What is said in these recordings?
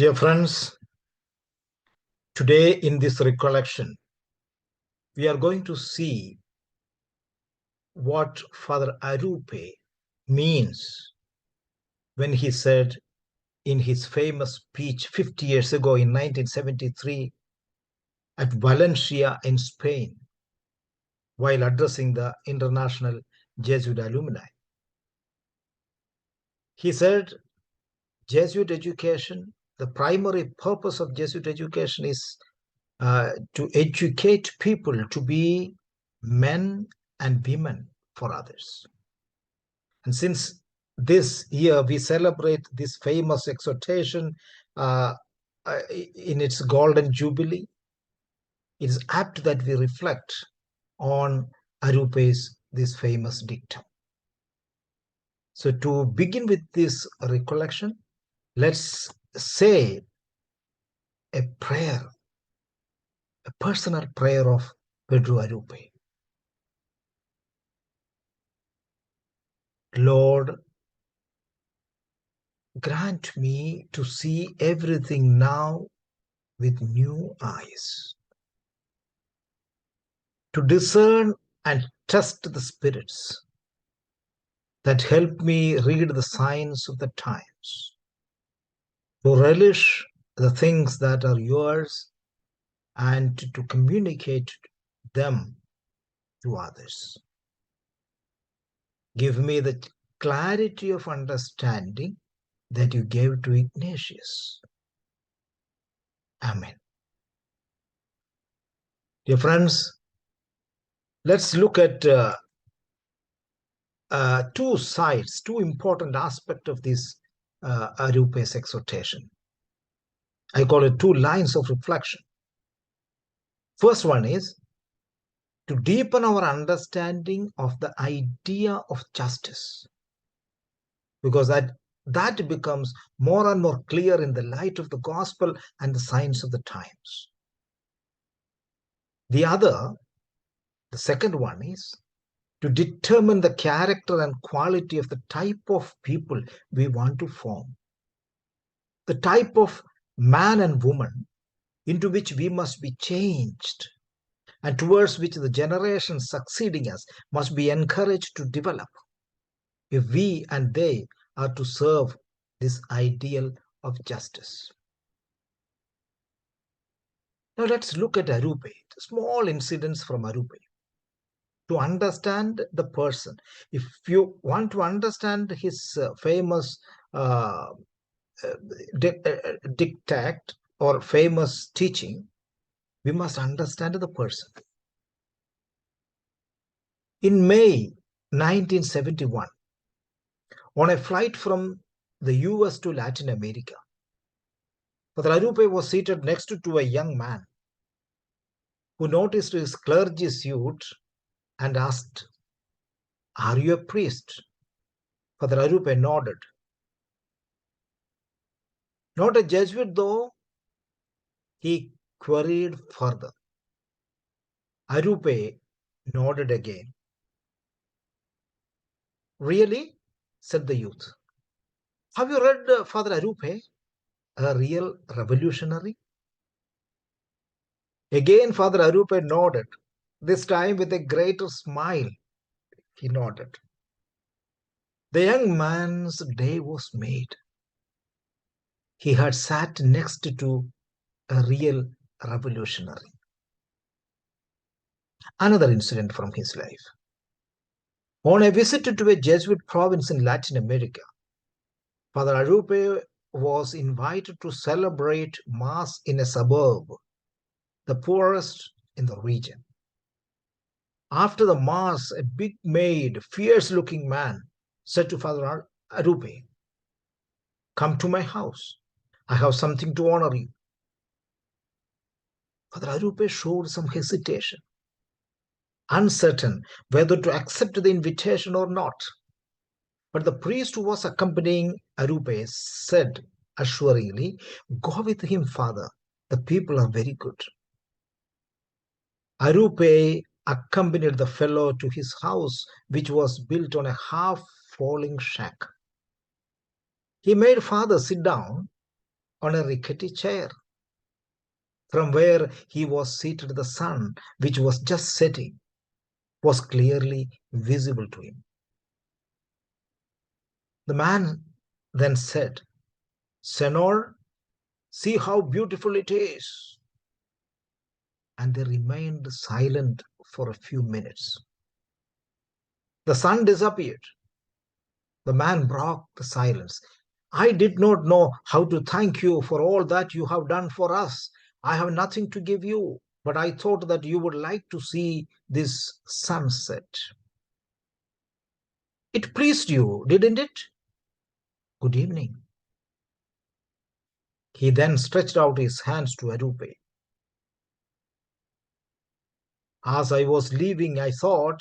Dear friends, today in this recollection, we are going to see what Father Arrupe means when he said in his famous speech 50 years ago in 1973 at Valencia in Spain, while addressing the international Jesuit alumni. He said, Jesuit education, the primary purpose of Jesuit education is to educate people to be men and women for others. And since this year we celebrate this famous exhortation in its golden jubilee, it is apt that we reflect on Arrupe's this famous dictum. So to begin with this recollection, let's say a prayer, a personal prayer of Pedro Arrupe. Lord, grant me to see everything now with new eyes, to discern and trust the spirits that help me read the signs of the times, to relish the things that are yours and to communicate them to others. Give me the clarity of understanding that you gave to Ignatius. Amen. Dear friends, let's look at two sides, two important aspects of this Arrupe's exhortation. I call it two lines of reflection. First one is to deepen our understanding of the idea of justice, because that becomes more and more clear in the light of the gospel and the signs of the times. The second one is to determine the character and quality of the type of people we want to form, the type of man and woman into which we must be changed, and towards which the generations succeeding us must be encouraged to develop, if we and they are to serve this ideal of justice. Now let's look at Arrupe, small incidents from Arrupe. To understand the person, if you want to understand his famous dictate or famous teaching, we must understand the person. In May 1971, on a flight from the US to Latin America, Father Arrupe was seated next to a young man who noticed his clergy suit and asked, "Are you a priest?" Father Arrupe nodded. "Not a Jesuit though?" he queried further. Arrupe nodded again. "Really?" said the youth. "Have you read Father Arrupe, a real revolutionary?" Again Father Arrupe nodded, this time with a greater smile. He nodded. The young man's day was made. He had sat next to a real revolutionary. Another incident from his life. On a visit to a Jesuit province in Latin America, Father Arrupe was invited to celebrate Mass in a suburb, the poorest in the region. After the Mass, a big-made, fierce-looking man said to Father Arrupe, "Come to my house. I have something to honor you." Father Arrupe showed some hesitation, uncertain whether to accept the invitation or not. But the priest who was accompanying Arrupe said assuringly, "Go with him, Father. The people are very good." Arrupe accompanied the fellow to his house, which was built on a half-falling shack. He made Father sit down on a rickety chair. From where he was seated, the sun, which was just setting, was clearly visible to him. The man then said, "Senor, see how beautiful it is." And they remained silent for a few minutes. The sun disappeared. The man broke the silence. "I did not know how to thank you for all that you have done for us. I have nothing to give you, but I thought that you would like to see this sunset. It pleased you, didn't it? Good evening." He then stretched out his hands to Arrupe. As I was leaving, I thought,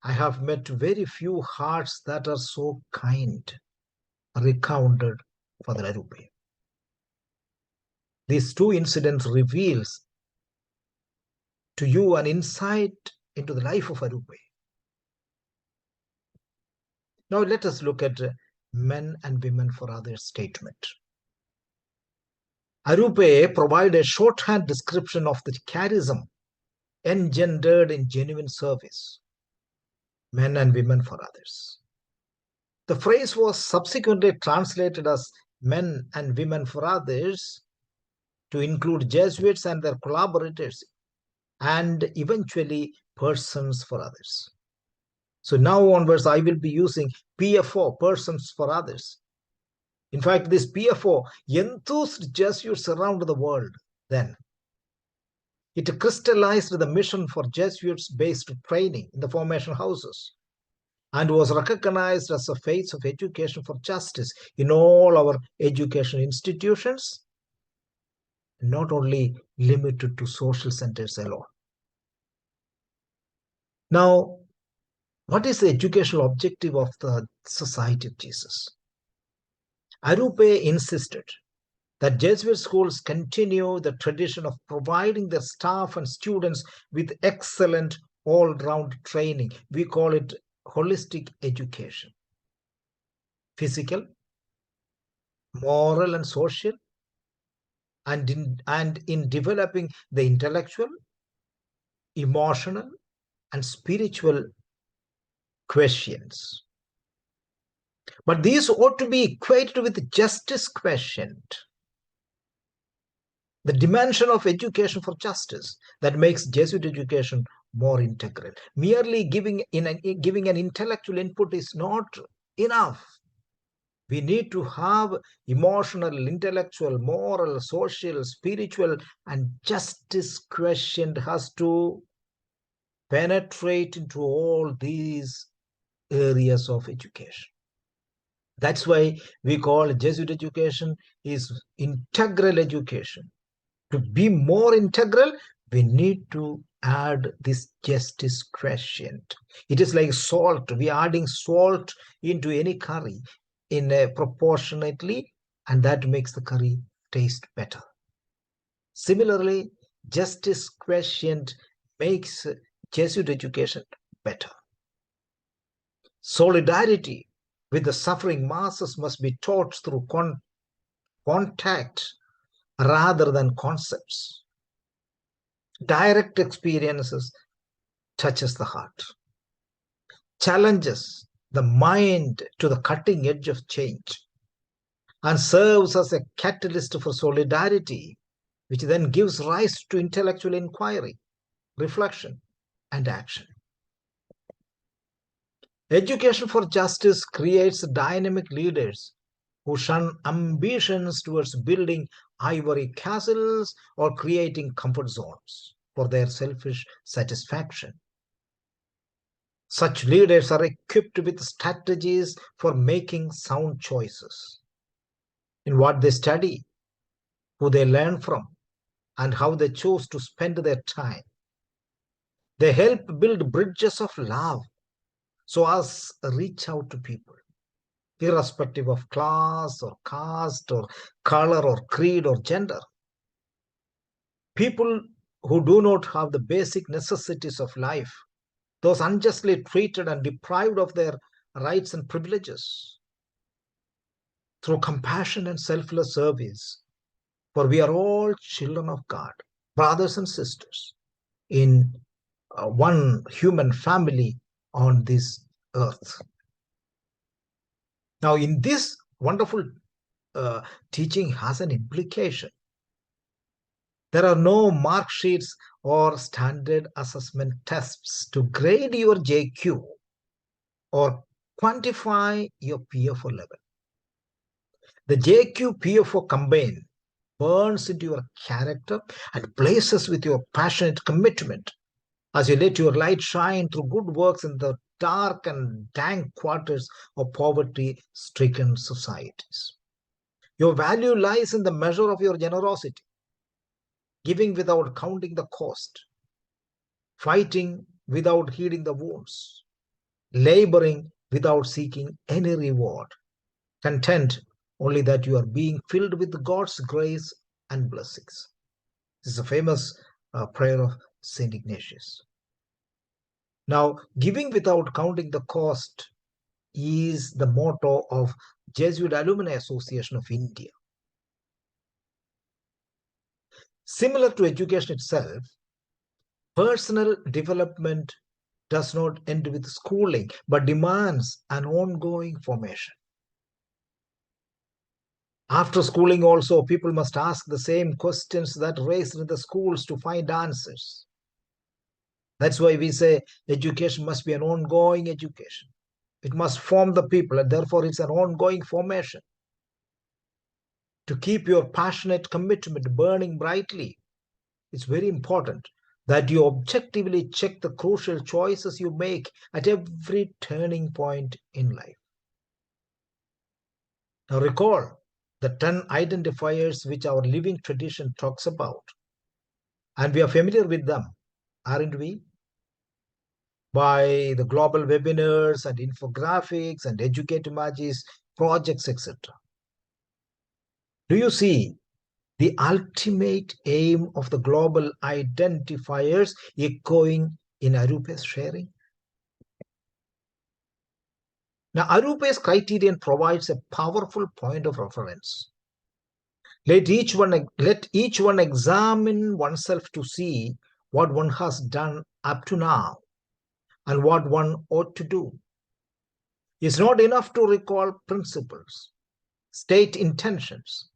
I have met very few hearts that are so kind, recounted Father Arrupe. These two incidents reveals to you an insight into the life of Arrupe. Now let us look at men and women for others statement. Arrupe provides a shorthand description of the charism engendered in genuine service. Men and women for others. The phrase was subsequently translated as men and women for others to include Jesuits and their collaborators, and eventually persons for others. So now onwards, I will be using PFO, persons for others. In fact, this PFO enthused Jesuits around the world then. It crystallized the mission for Jesuits-based training in the formation houses and was recognized as a face of education for justice in all our education institutions, not only limited to social centers alone. Now, what is the educational objective of the Society of Jesus? Arrupe insisted that Jesuit schools continue the tradition of providing their staff and students with excellent all-round training. We call it holistic education. Physical, moral, and social, and in developing the intellectual, emotional, and spiritual questions. But these ought to be equated with justice quotient, the dimension of education for justice that makes Jesuit education more integral. Merely giving an intellectual input is not enough. We need to have emotional, intellectual, moral, social, spiritual, and justice quotient has to penetrate into all these areas of education. That's why we call Jesuit education is integral education. To be more integral, we need to add this justice quotient. It is like salt. We are adding salt into any curry in a proportionately, and that makes the curry taste better. Similarly, justice quotient makes Jesuit education better. Solidarity with the suffering masses must be taught through contact rather than concepts. Direct experiences touches the heart, challenges the mind to the cutting edge of change, and serves as a catalyst for solidarity, which then gives rise to intellectual inquiry, reflection, and action. Education for justice creates dynamic leaders who shun ambitions towards building ivory castles or creating comfort zones for their selfish satisfaction. Such leaders are equipped with strategies for making sound choices in what they study, who they learn from, and how they choose to spend their time. They help build bridges of love so as reach out to people, irrespective of class or caste or color or creed or gender. People who do not have the basic necessities of life, those unjustly treated and deprived of their rights and privileges. through compassion and selfless service. For we are all children of God, brothers and sisters in one human family on this earth. Now, in this wonderful teaching has an implication. There are no mark sheets or standard assessment tests to grade your JQ or quantify your PFO level. The JQ PFO combined burns into your character and places with your passionate commitment as you let your light shine through good works in the dark and dank quarters of poverty-stricken societies. Your value lies in the measure of your generosity, giving without counting the cost, fighting without heeding the wounds, laboring without seeking any reward, content only that you are being filled with God's grace and blessings. This is a famous prayer of Saint Ignatius. Now, giving without counting the cost is the motto of Jesuit Alumni Association of India. Similar to education itself, personal development does not end with schooling, but demands an ongoing formation. After schooling also, people must ask the same questions that raised in the schools to find answers. That's why we say education must be an ongoing education. It must form the people, and therefore it's an ongoing formation. To keep your passionate commitment burning brightly, it's very important that you objectively check the crucial choices you make at every turning point in life. Now recall the 10 identifiers which our living tradition talks about. And we are familiar with them, aren't we? By the global webinars and infographics and educate images, projects, etc. Do you see the ultimate aim of the global identifiers echoing in Arrupe's sharing? Now, Arrupe's criterion provides a powerful point of reference. Let each one examine oneself to see what one has done up to now and what one ought to do. It's not enough to recall principles, state intentions,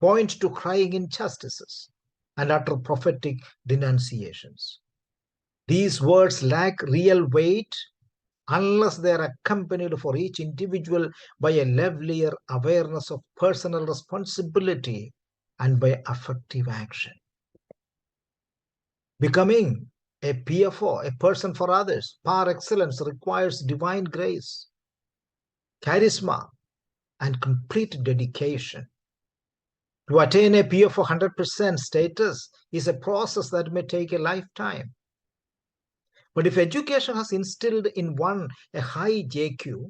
point to crying injustices, and utter prophetic denunciations. These words lack real weight unless they are accompanied for each individual by a livelier awareness of personal responsibility and by effective action. Becoming a PFO, a person for others, par excellence, requires divine grace, charisma, and complete dedication. To attain a PFO 100% status is a process that may take a lifetime. But if education has instilled in one a high JQ,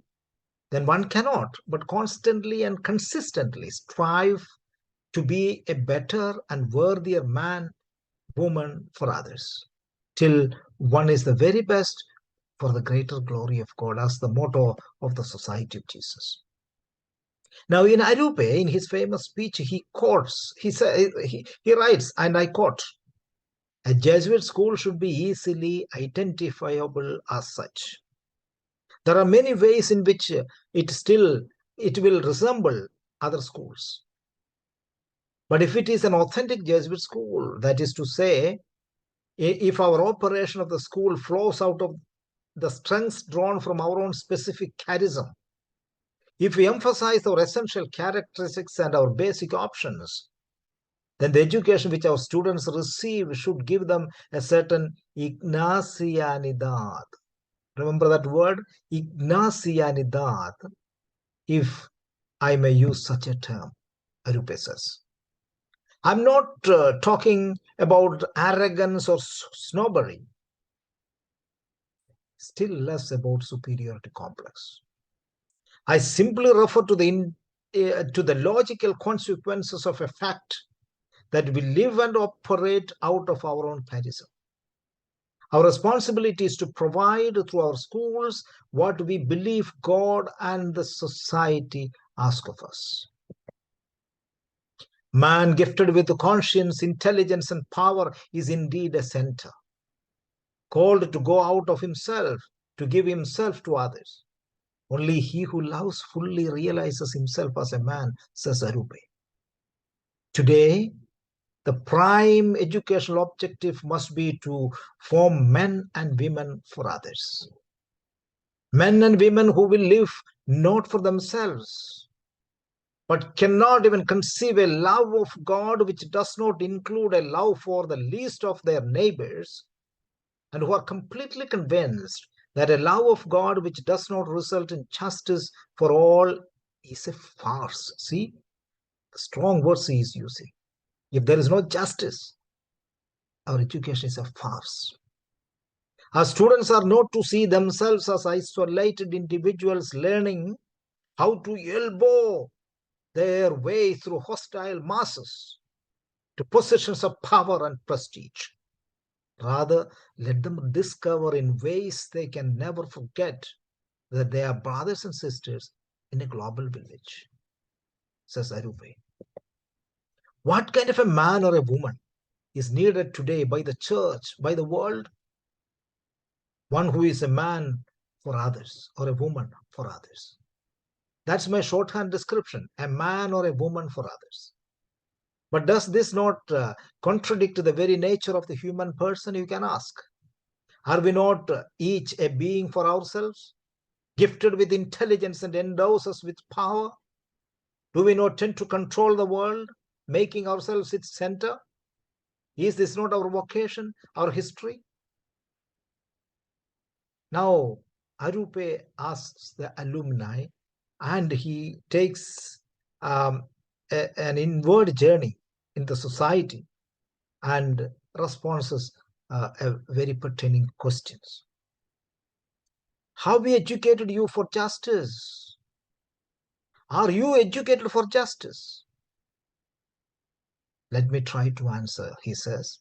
then one cannot but constantly and consistently strive to be a better and worthier man, woman for others, till one is the very best for the greater glory of God, as the motto of the Society of Jesus. Now, in Arrupe, in his famous speech, he writes, and I quote, "A Jesuit school should be easily identifiable as such. There are many ways in which it will resemble other schools. But if it is an authentic Jesuit school, that is to say, if our operation of the school flows out of the strengths drawn from our own specific charism, if we emphasize our essential characteristics and our basic options, then the education which our students receive should give them a certain Ignacianidad." Remember that word, Ignacianidad, if I may use such a term, Arrupe says. I'm not talking about arrogance or snobbery, still less about superiority complex. I simply refer to the logical consequences of a fact that we live and operate out of our own charism. Our responsibility is to provide through our schools what we believe God and the society ask of us. Man gifted with conscience, intelligence, and power is indeed a center, called to go out of himself, to give himself to others. Only he who loves fully realizes himself as a man, says Arrupe. Today, the prime educational objective must be to form men and women for others. Men and women who will live not for themselves, but cannot even conceive a love of God which does not include a love for the least of their neighbors, and who are completely convinced that a love of God which does not result in justice for all is a farce. See, the strong words he is using. If there is no justice, our education is a farce. Our students are not to see themselves as isolated individuals learning how to elbow their way through hostile masses to positions of power and prestige. Rather, let them discover in ways they can never forget that they are brothers and sisters in a global village, says Arrupe. What kind of a man or a woman is needed today by the church, by the world? One who is a man for others or a woman for others. That's my shorthand description, a man or a woman for others. But does this not contradict the very nature of the human person, you can ask? Are we not each a being for ourselves, gifted with intelligence and endows us with power? Do we not tend to control the world, making ourselves its center? Is this not our vocation, our history? Now, Arrupe asks the alumni, and he takes an inward journey in the society and responds a very pertaining questions. Have we educated you for justice? Are you educated for justice? Let me try to answer, he says.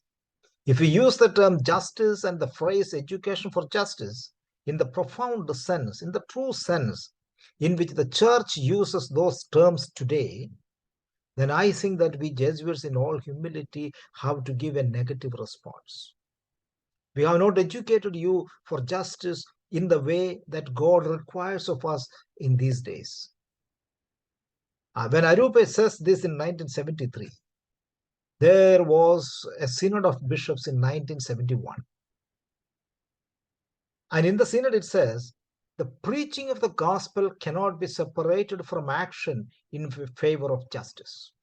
If we use the term justice and the phrase education for justice in the profound sense, in the true sense in which the church uses those terms today, then I think that we Jesuits in all humility have to give a negative response. We have not educated you for justice in the way that God requires of us in these days. When Arrupe says this in 1973, there was a synod of bishops in 1971. And in the synod it says, the preaching of the gospel cannot be separated from action in favor of justice,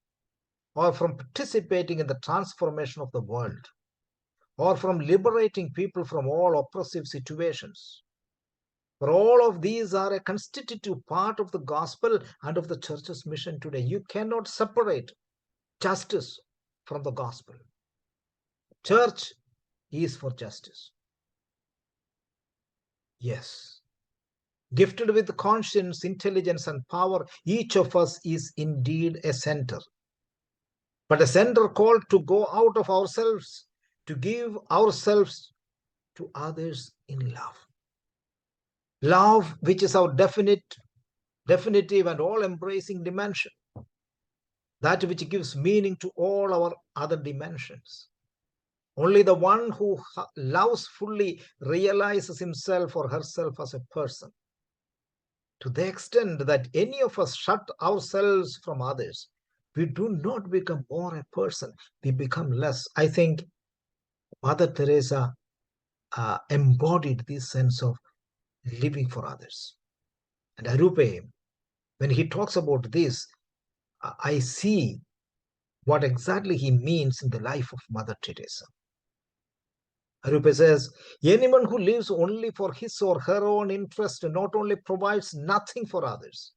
or from participating in the transformation of the world, or from liberating people from all oppressive situations. For all of these are a constitutive part of the gospel and of the church's mission today. You cannot separate justice from the gospel. Church is for justice. Yes. Gifted with conscience, intelligence, and power, each of us is indeed a center. But a center called to go out of ourselves, to give ourselves to others in love. Love, which is our definitive and all-embracing dimension. That which gives meaning to all our other dimensions. Only the one who loves fully realizes himself or herself as a person. To the extent that any of us shut ourselves from others, we do not become more a person, we become less. I think Mother Teresa embodied this sense of living for others. And Arrupe, when he talks about this, I see what exactly he means in the life of Mother Teresa. Arrupe says, anyone who lives only for his or her own interest not only provides nothing for others,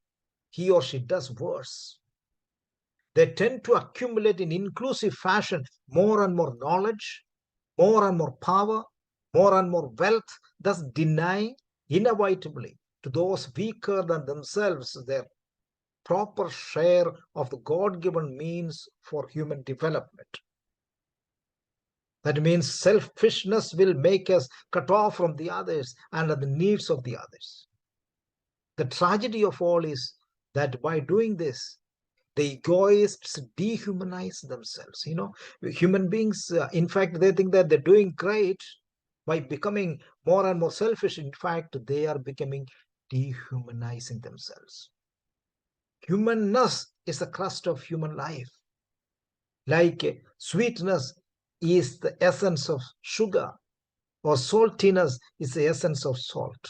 he or she does worse. They tend to accumulate in inclusive fashion more and more knowledge, more and more power, more and more wealth, thus deny inevitably to those weaker than themselves their proper share of the God-given means for human development. That means selfishness will make us cut off from the others and the needs of the others. The tragedy of all is that by doing this, The egoists dehumanize themselves. Human beings, in fact, they think that they're doing great by becoming more and more selfish. In fact, they are becoming dehumanizing themselves. Humanness is the crust of human life. Like sweetness is the essence of sugar, or saltiness is the essence of salt.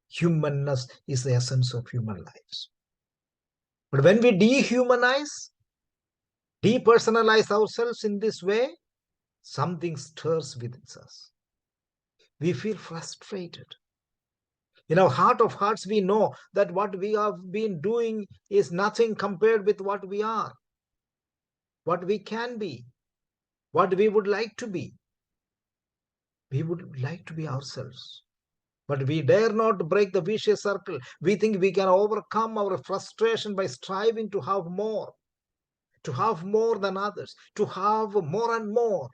Humanness is the essence of human lives. But when we dehumanize, depersonalize ourselves in this way, something stirs within us. We feel frustrated. In our heart of hearts, we know that what we have been doing is nothing compared with what we are, what we can be, what we would like to be. We would like to be ourselves, but we dare not break the vicious circle. We think we can overcome our frustration by striving to have more than others, to have more and more.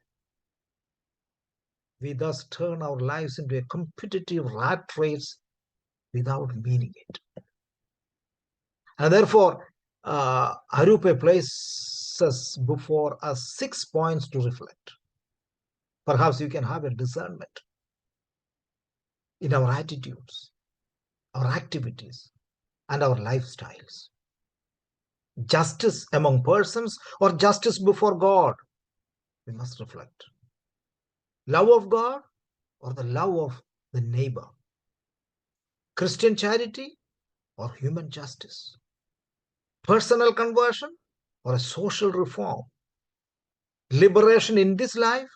We thus turn our lives into a competitive rat race without meaning it. And therefore, Arrupe places before us 6 points to reflect. Perhaps you can have a discernment in our attitudes, our activities, and our lifestyles. Justice among persons or justice before God? We must reflect. Love of God or the love of the neighbor? Christian charity or human justice? Personal conversion or a social reform? Liberation in this life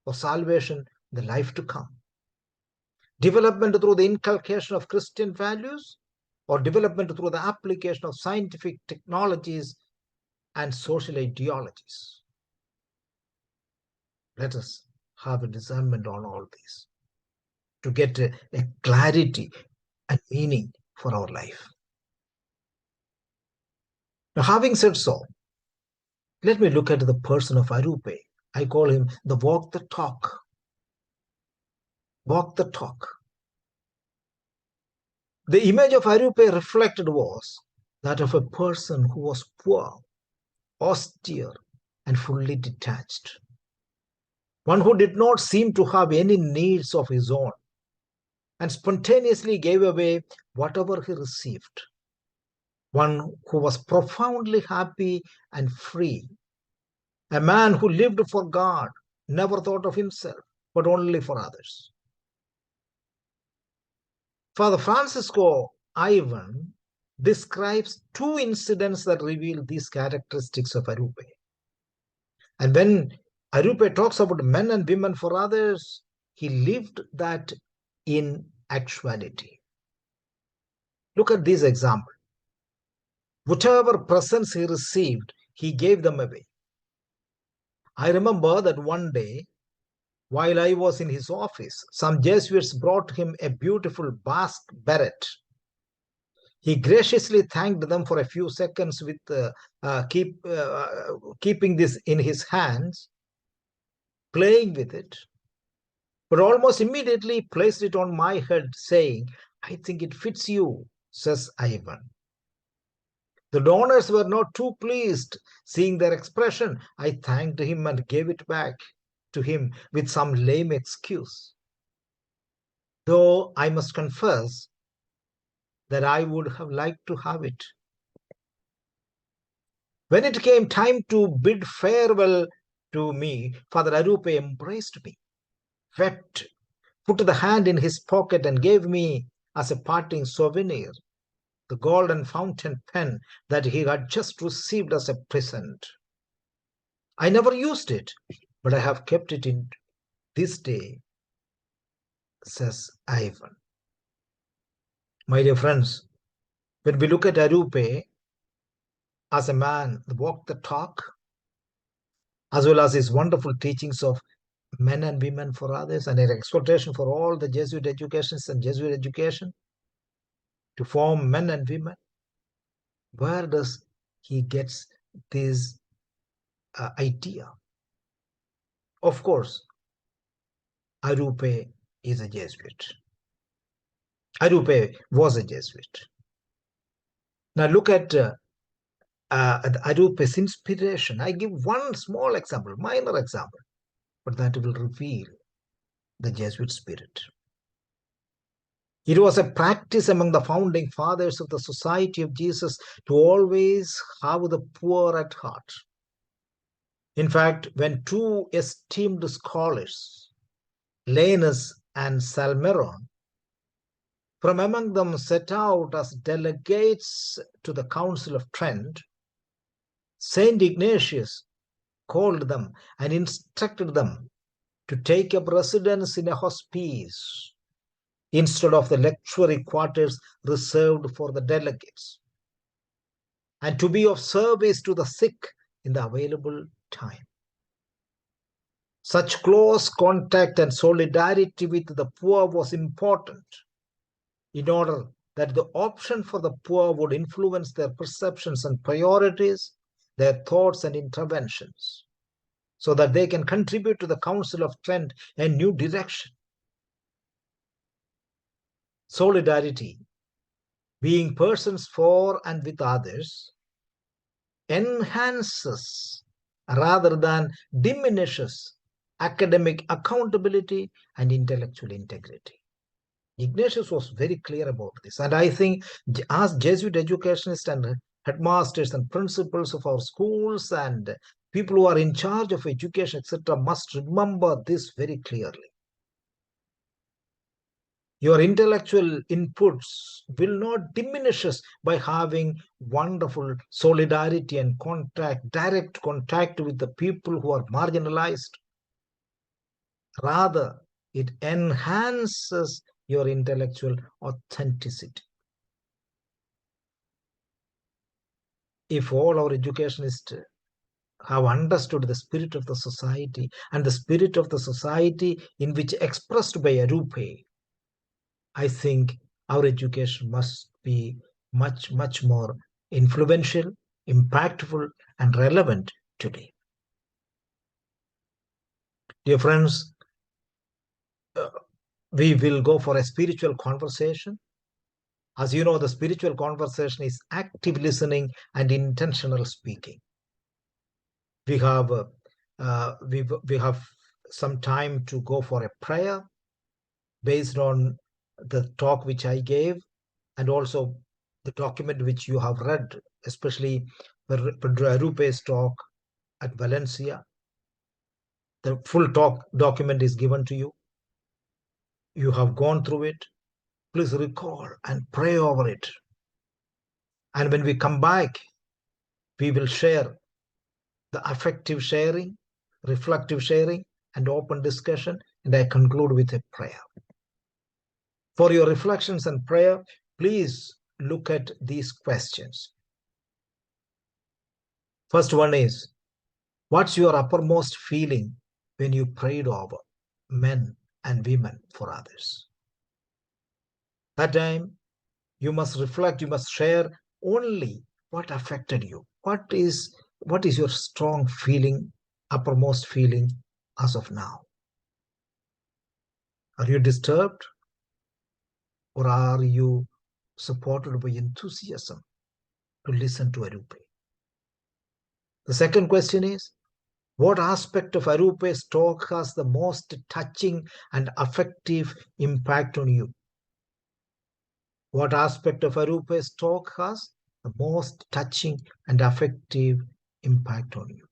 or salvation in the life to come? Development through the inculcation of Christian values or development through the application of scientific technologies and social ideologies? Let us have a discernment on all these to get a clarity and meaning for our life. Now, having said so, let me look at the person of Arrupe. I call him the walk the talk. Walk the talk. The image of Arrupe reflected was that of a person who was poor, austere, and fully detached. One who did not seem to have any needs of his own and spontaneously gave away whatever he received. One who was profoundly happy and free. A man who lived for God, never thought of himself, but only for others. Father Francisco Ivan describes 2 incidents that reveal these characteristics of Arrupe. And when Arrupe talks about men and women for others, he lived that in actuality. Look at this example. Whatever presents he received, he gave them away. I remember that one day, while I was in his office, some Jesuits brought him a beautiful Basque beret. He graciously thanked them for a few seconds with keeping this in his hands, playing with it, but almost immediately placed it on my head, saying, "I think it fits you," says Ivan. The donors were not too pleased seeing their expression. I thanked him and gave it back to him with some lame excuse. Though I must confess that I would have liked to have it. When it came time to bid farewell to me, Father Arrupe embraced me, wept, put the hand in his pocket and gave me as a parting souvenir the golden fountain pen that he had just received as a present. I never used it, but I have kept it in this day, says Ivan. My dear friends, when we look at Arrupe as a man who walked the talk, as well as his wonderful teachings of men and women for others and an exhortation for all the Jesuit educations and Jesuit education to form men and women, where does he gets this idea? Of course, Arrupe is a Jesuit. Arrupe was a Jesuit. Now look at Arrupe's inspiration. I give one small example, minor example, but that will reveal the Jesuit spirit. It was a practice among the founding fathers of the Society of Jesus to always have the poor at heart. In fact, when two esteemed scholars, Linus and Salmeron, from among them set out as delegates to the Council of Trent, Saint Ignatius called them and instructed them to take up residence in a hospice instead of the lectuary quarters reserved for the delegates, and to be of service to the sick in the available time. Such close contact and solidarity with the poor was important in order that the option for the poor would influence their perceptions and priorities, their thoughts and interventions, so that they can contribute to the Council of Trent a new direction. Solidarity, being persons for and with others, enhances rather than diminishes academic accountability and intellectual integrity. Ignatius was very clear about this, and I think as Jesuit educationists and headmasters and principals of our schools and people who are in charge of education, etc., must remember this very clearly. Your intellectual inputs will not diminish us by having wonderful solidarity and contact, direct contact with the people who are marginalized. Rather, it enhances your intellectual authenticity. If all our educationists have understood the spirit of the society and the spirit of the society in which expressed by Arrupe, I think our education must be much, much more influential, impactful, and relevant today. Dear friends, we will go for a spiritual conversation. As you know, the spiritual conversation is active listening and intentional speaking. We have some time to go for a prayer based on the talk which I gave, and also the document which you have read, especially Pedro Arrupe's talk at Valencia. The full talk document is given to you. You have gone through it. Please recall and pray over it. And when we come back, we will share the affective sharing, reflective sharing, and open discussion. And I conclude with a prayer. For your reflections and prayer, please look at these questions. First one is, what's your uppermost feeling when you prayed over men and women for others? That time, you must reflect, you must share only what affected you. What is your strong feeling, uppermost feeling as of now? Are you disturbed? Or are you supported by enthusiasm to listen to Arrupe? The second question is, what aspect of Arrupe's talk has the most touching and affective impact on you? What aspect of Arrupe's talk has the most touching and affective impact on you?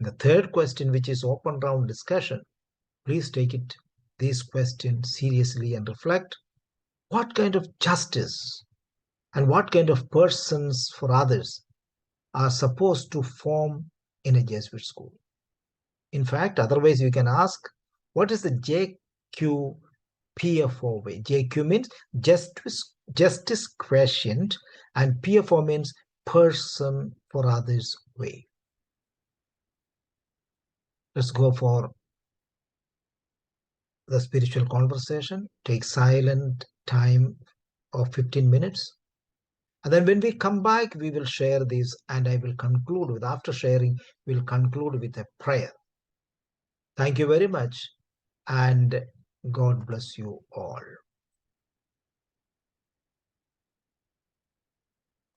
The third question, which is open round discussion, please take these questions seriously and reflect. What kind of justice and what kind of persons for others are supposed to form in a Jesuit school? In fact, otherwise you can ask, what is the JQ-PFO way? JQ means justice quotient, and PFO means person for others way. Let's go for the spiritual conversation. Take silent time of 15 minutes. And then when we come back, we will share these, and I will conclude with, after sharing, we'll conclude with a prayer. Thank you very much, and God bless you all.